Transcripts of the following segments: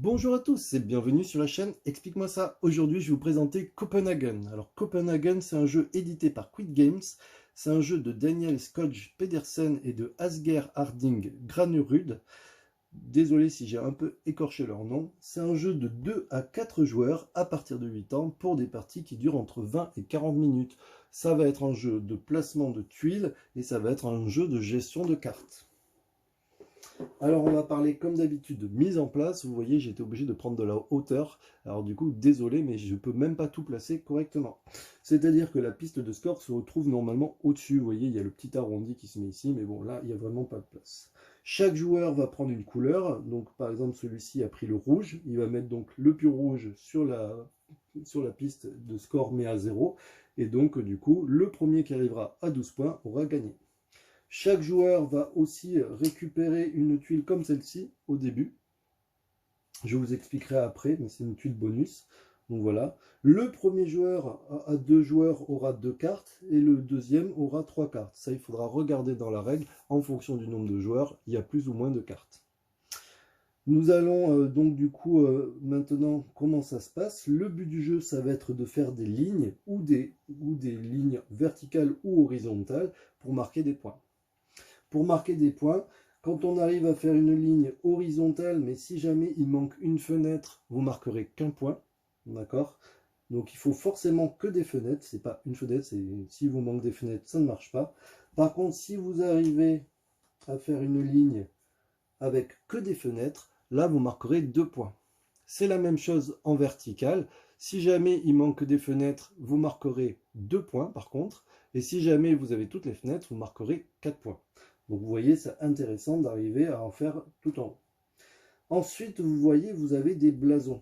Bonjour à tous et bienvenue sur la chaîne Explique-moi ça. Aujourd'hui, je vais vous présenter Copenhagen. Alors, Copenhagen, c'est un jeu édité par Quid Games. C'est un jeu de Daniel Skoj Pedersen et de Asger Harding Granerud. Désolé si j'ai un peu écorché leur nom. C'est un jeu de 2 à 4 joueurs à partir de 8 ans pour des parties qui durent entre 20 et 40 minutes. Ça va être un jeu de placement de tuiles et ça va être un jeu de gestion de cartes. Alors on va parler comme d'habitude de mise en place. Vous voyez, j'ai été obligé de prendre de la hauteur. Alors du coup, désolé, mais je ne peux même pas tout placer correctement. C'est-à-dire que la piste de score se retrouve normalement au-dessus. Vous voyez, il y a le petit arrondi qui se met ici, mais bon, là, il n'y a vraiment pas de place. Chaque joueur va prendre une couleur. Donc par exemple, celui-ci a pris le rouge. Il va mettre donc le plus rouge sur la piste de score, mais à 0. Et donc du coup, le premier qui arrivera à 12 points aura gagné. Chaque joueur va aussi récupérer une tuile comme celle-ci au début. Je vous expliquerai après, mais c'est une tuile bonus. Donc voilà. Le premier joueur à 2 joueurs aura 2 cartes et le deuxième aura 3 cartes. Ça, il faudra regarder dans la règle. En fonction du nombre de joueurs, il y a plus ou moins de cartes. Nous allons donc du coup maintenant comment ça se passe. Le but du jeu, ça va être de faire des lignes ou des lignes verticales ou horizontales pour marquer des points. Pour marquer des points, quand on arrive à faire une ligne horizontale, mais si jamais il manque une fenêtre, vous marquerez qu'un point, d'accord? Donc il faut forcément que des fenêtres, c'est pas une fenêtre, si vous manque des fenêtres, ça ne marche pas. Par contre, si vous arrivez à faire une ligne avec que des fenêtres, là vous marquerez 2 points. C'est la même chose en vertical. Si jamais il manque des fenêtres, vous marquerez 2 points par contre. Et si jamais vous avez toutes les fenêtres, vous marquerez 4 points. Donc vous voyez, c'est intéressant d'arriver à en faire tout en haut. Ensuite, vous voyez, vous avez des blasons.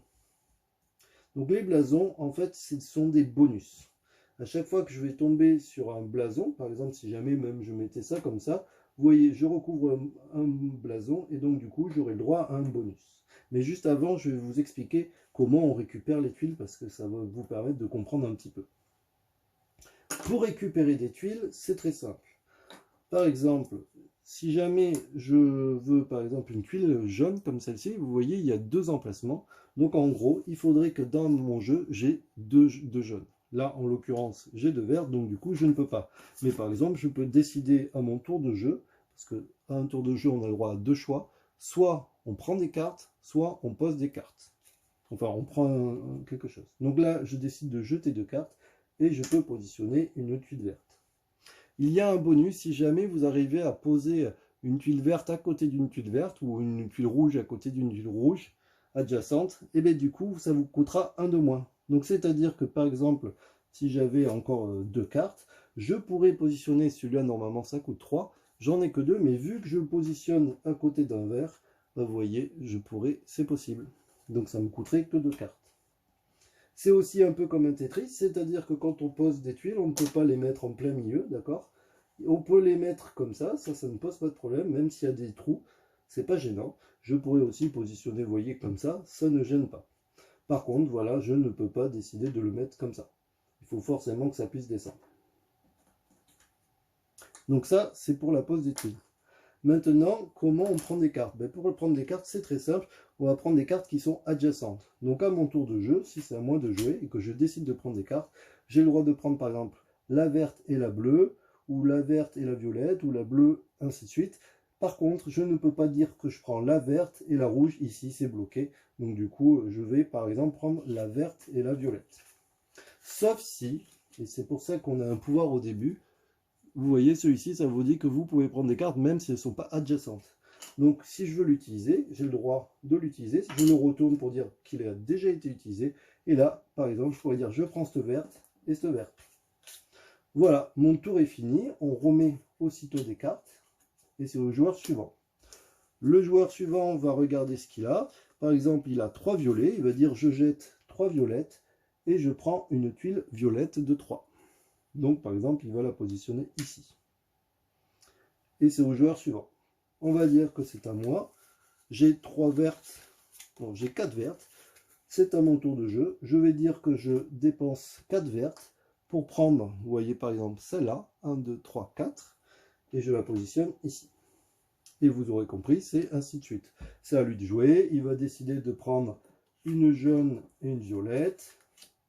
Donc les blasons, en fait, ce sont des bonus. À chaque fois que je vais tomber sur un blason, par exemple, si jamais même je mettais ça comme ça, vous voyez, je recouvre un blason et donc du coup, j'aurai le droit à un bonus. Mais juste avant, je vais vous expliquer comment on récupère les tuiles parce que ça va vous permettre de comprendre un petit peu. Pour récupérer des tuiles, c'est très simple. Par exemple, si jamais je veux par exemple une tuile jaune comme celle-ci, vous voyez, il y a 2 emplacements. Donc en gros, il faudrait que dans mon jeu, j'ai 2 jaunes. Là, en l'occurrence, j'ai 2 verts, donc du coup, je ne peux pas. Mais par exemple, je peux décider à mon tour de jeu, parce qu'à un tour de jeu, on a le droit à 2 choix. Soit on prend des cartes, soit on pose des cartes. Enfin, on prend quelque chose. Donc là, je décide de jeter 2 cartes, et je peux positionner une tuile verte. Il y a un bonus si jamais vous arrivez à poser une tuile verte à côté d'une tuile verte ou une tuile rouge à côté d'une tuile rouge adjacente, et bien du coup ça vous coûtera un de moins. Donc c'est-à-dire que par exemple, si j'avais encore 2 cartes, je pourrais positionner celui-là, normalement ça coûte 3, j'en ai que 2, mais vu que je le positionne à côté d'un vert, ben, vous voyez, je pourrais, c'est possible. Donc ça me coûterait que 2 cartes. C'est aussi un peu comme un Tetris, c'est-à-dire que quand on pose des tuiles, on ne peut pas les mettre en plein milieu, d'accord? On peut les mettre comme ça ne pose pas de problème, même s'il y a des trous, c'est pas gênant. Je pourrais aussi positionner, vous voyez, comme ça ne gêne pas. Par contre, voilà, je ne peux pas décider de le mettre comme ça. Il faut forcément que ça puisse descendre. Donc ça, c'est pour la pose des tuiles. Maintenant, comment on prend des cartes? Pour prendre des cartes, c'est très simple. On va prendre des cartes qui sont adjacentes. Donc à mon tour de jeu, si c'est à moi de jouer et que je décide de prendre des cartes, j'ai le droit de prendre par exemple la verte et la bleue, ou la verte et la violette, ou la bleue, ainsi de suite. Par contre, je ne peux pas dire que je prends la verte et la rouge, ici c'est bloqué. Donc du coup, je vais par exemple prendre la verte et la violette. Sauf si, et c'est pour ça qu'on a un pouvoir au début, vous voyez, celui-ci, ça vous dit que vous pouvez prendre des cartes même si elles ne sont pas adjacentes. Donc, si je veux l'utiliser, j'ai le droit de l'utiliser. Je le retourne pour dire qu'il a déjà été utilisé. Et là, par exemple, je pourrais dire je prends cette verte et cette verte. Voilà, mon tour est fini. On remet aussitôt des cartes. Et c'est au joueur suivant. Le joueur suivant va regarder ce qu'il a. Par exemple, il a 3 violets. Il va dire je jette 3 violettes et je prends une tuile violette de 3. Donc, par exemple, il va la positionner ici. Et c'est au joueur suivant. On va dire que c'est à moi. J'ai 3 vertes. Bon, j'ai 4 vertes. C'est à mon tour de jeu. Je vais dire que je dépense 4 vertes pour prendre, vous voyez par exemple celle-là. 1, 2, 3, 4. Et je la positionne ici. et vous aurez compris, c'est ainsi de suite. C'est à lui de jouer, il va décider de prendre une jaune et une violette.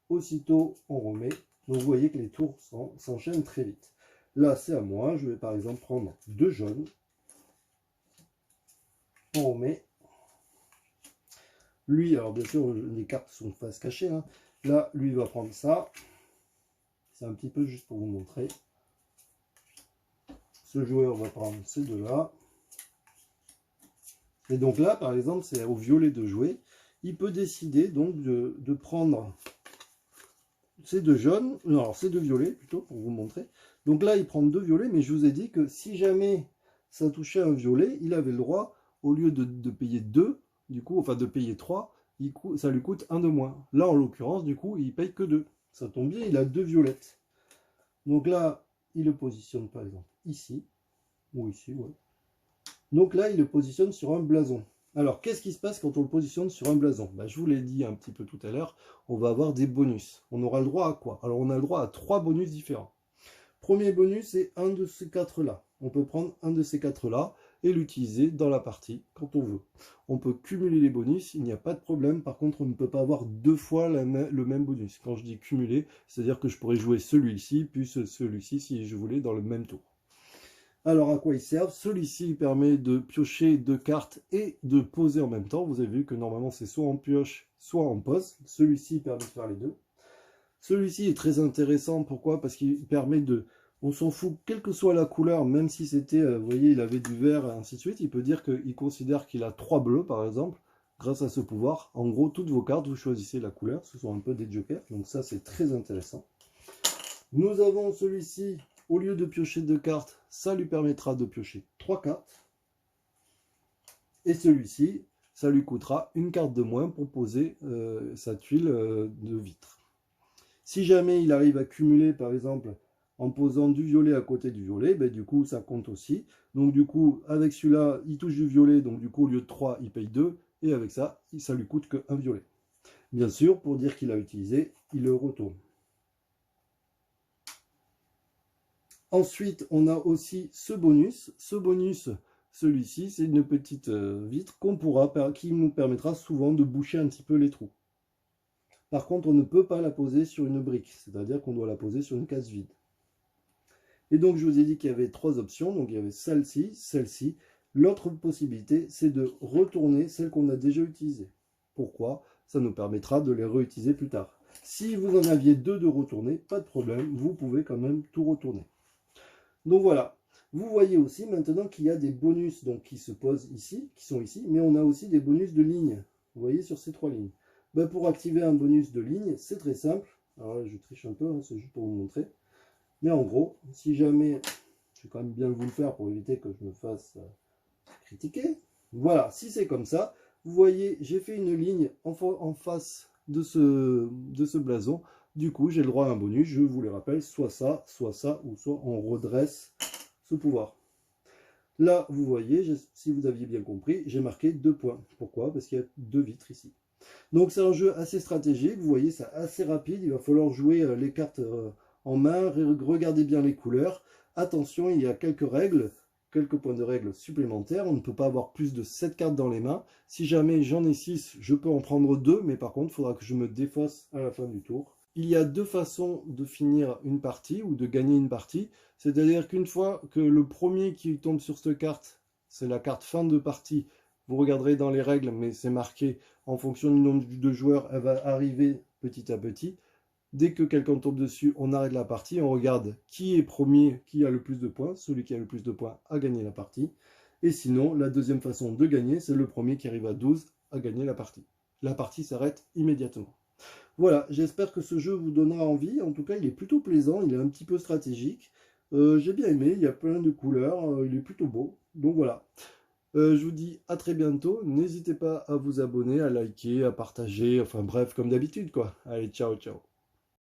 Aussitôt, on remet. Donc vous voyez que les tours s'enchaînent très vite. Là, c'est à moi. Je vais par exemple prendre 2 jaunes. On remet. Lui, alors bien sûr, les cartes sont face cachée. Hein. Là, lui, il va prendre ça. C'est un petit peu juste pour vous montrer. Ce joueur va prendre ces deux-là. Et donc là, par exemple, c'est au violet de jouer. Il peut décider donc de prendre ces 2 jaunes, non, alors ces 2 violets plutôt, pour vous montrer. Donc là, il prend 2 violets, mais je vous ai dit que si jamais ça touchait un violet, il avait le droit, au lieu de payer 2, du coup, enfin de payer 3, ça lui coûte 1 de moins. Là, en l'occurrence, du coup, il paye que 2. Ça tombe bien, il a 2 violettes. Donc là, il le positionne par exemple ici, ou ici, ouais. Donc là, il le positionne sur un blason. Alors, qu'est-ce qui se passe quand on le positionne sur un blason? Je vous l'ai dit un petit peu tout à l'heure, on va avoir des bonus. On aura le droit à quoi? Alors, on a le droit à 3 bonus différents. Premier bonus, c'est un de ces 4-là. On peut prendre un de ces 4-là et l'utiliser dans la partie quand on veut. On peut cumuler les bonus, il n'y a pas de problème. Par contre, on ne peut pas avoir 2 fois le même bonus. Quand je dis cumuler, c'est-à-dire que je pourrais jouer celui-ci, puis celui-ci si je voulais dans le même tour. Alors, à quoi ils servent? Celui-ci permet de piocher 2 cartes et de poser en même temps. Vous avez vu que normalement, c'est soit en pioche, soit en pose. Celui-ci permet de faire les deux. Celui-ci est très intéressant. Pourquoi? Parce qu'il permet de... On s'en fout, quelle que soit la couleur, même si c'était, vous voyez, il avait du vert, et ainsi de suite. Il peut dire qu'il considère qu'il a 3 bleus, par exemple, grâce à ce pouvoir. En gros, toutes vos cartes, vous choisissez la couleur. Ce sont un peu des jokers. Donc ça, c'est très intéressant. Nous avons celui-ci... Au lieu de piocher 2 cartes, ça lui permettra de piocher 3 cartes. Et celui-ci, ça lui coûtera une carte de moins pour poser sa tuile de vitre. Si jamais il arrive à cumuler, par exemple, en posant du violet à côté du violet, du coup, ça compte aussi. Donc du coup, avec celui-là, il touche du violet, donc du coup, au lieu de 3, il paye 2. Et avec ça, ça lui coûte qu'un violet. Bien sûr, pour dire qu'il a utilisé, il le retourne. Ensuite, on a aussi ce bonus. Ce bonus, celui-ci, c'est une petite vitre qui nous permettra souvent de boucher un petit peu les trous. Par contre, on ne peut pas la poser sur une brique, c'est-à-dire qu'on doit la poser sur une case vide. Et donc, je vous ai dit qu'il y avait 3 options. Donc, il y avait celle-ci, celle-ci. L'autre possibilité, c'est de retourner celle qu'on a déjà utilisée. Pourquoi? Ça nous permettra de les réutiliser plus tard. Si vous en aviez 2 de retourner, pas de problème, vous pouvez quand même tout retourner. Donc voilà, vous voyez aussi maintenant qu'il y a des bonus donc, qui se posent ici, qui sont ici, mais on a aussi des bonus de ligne. Vous voyez sur ces 3 lignes. Pour activer un bonus de ligne, c'est très simple. Alors là, je triche un peu, hein, c'est juste pour vous montrer. Mais en gros, si jamais, je vais quand même bien vous le faire pour éviter que je me fasse critiquer. Voilà, si c'est comme ça, vous voyez, j'ai fait une ligne en face de ce blason. Du coup, j'ai le droit à un bonus, je vous le rappelle, soit ça, ou soit on redresse ce pouvoir. Là, vous voyez, si vous aviez bien compris, j'ai marqué 2 points. Pourquoi? Parce qu'il y a 2 vitres ici. Donc c'est un jeu assez stratégique, vous voyez, c'est assez rapide, il va falloir jouer les cartes en main, regarder bien les couleurs. Attention, il y a quelques règles, quelques points de règles supplémentaires. On ne peut pas avoir plus de 7 cartes dans les mains. Si jamais j'en ai 6, je peux en prendre 2, mais par contre, il faudra que je me défausse à la fin du tour. Il y a 2 façons de finir une partie ou de gagner une partie. C'est-à-dire qu'une fois que le premier qui tombe sur cette carte, c'est la carte fin de partie, vous regarderez dans les règles, mais c'est marqué en fonction du nombre de joueurs, elle va arriver petit à petit. Dès que quelqu'un tombe dessus, on arrête la partie, on regarde qui est premier, qui a le plus de points. Celui qui a le plus de points a gagné la partie. Et sinon, la deuxième façon de gagner, c'est le premier qui arrive à 12 à gagner la partie. La partie s'arrête immédiatement. Voilà, j'espère que ce jeu vous donnera envie. En tout cas, il est plutôt plaisant, il est un petit peu stratégique. J'ai bien aimé, il y a plein de couleurs, il est plutôt beau. Donc voilà. Je vous dis à très bientôt. N'hésitez pas à vous abonner, à liker, à partager. Enfin bref, comme d'habitude quoi. Allez, ciao, ciao.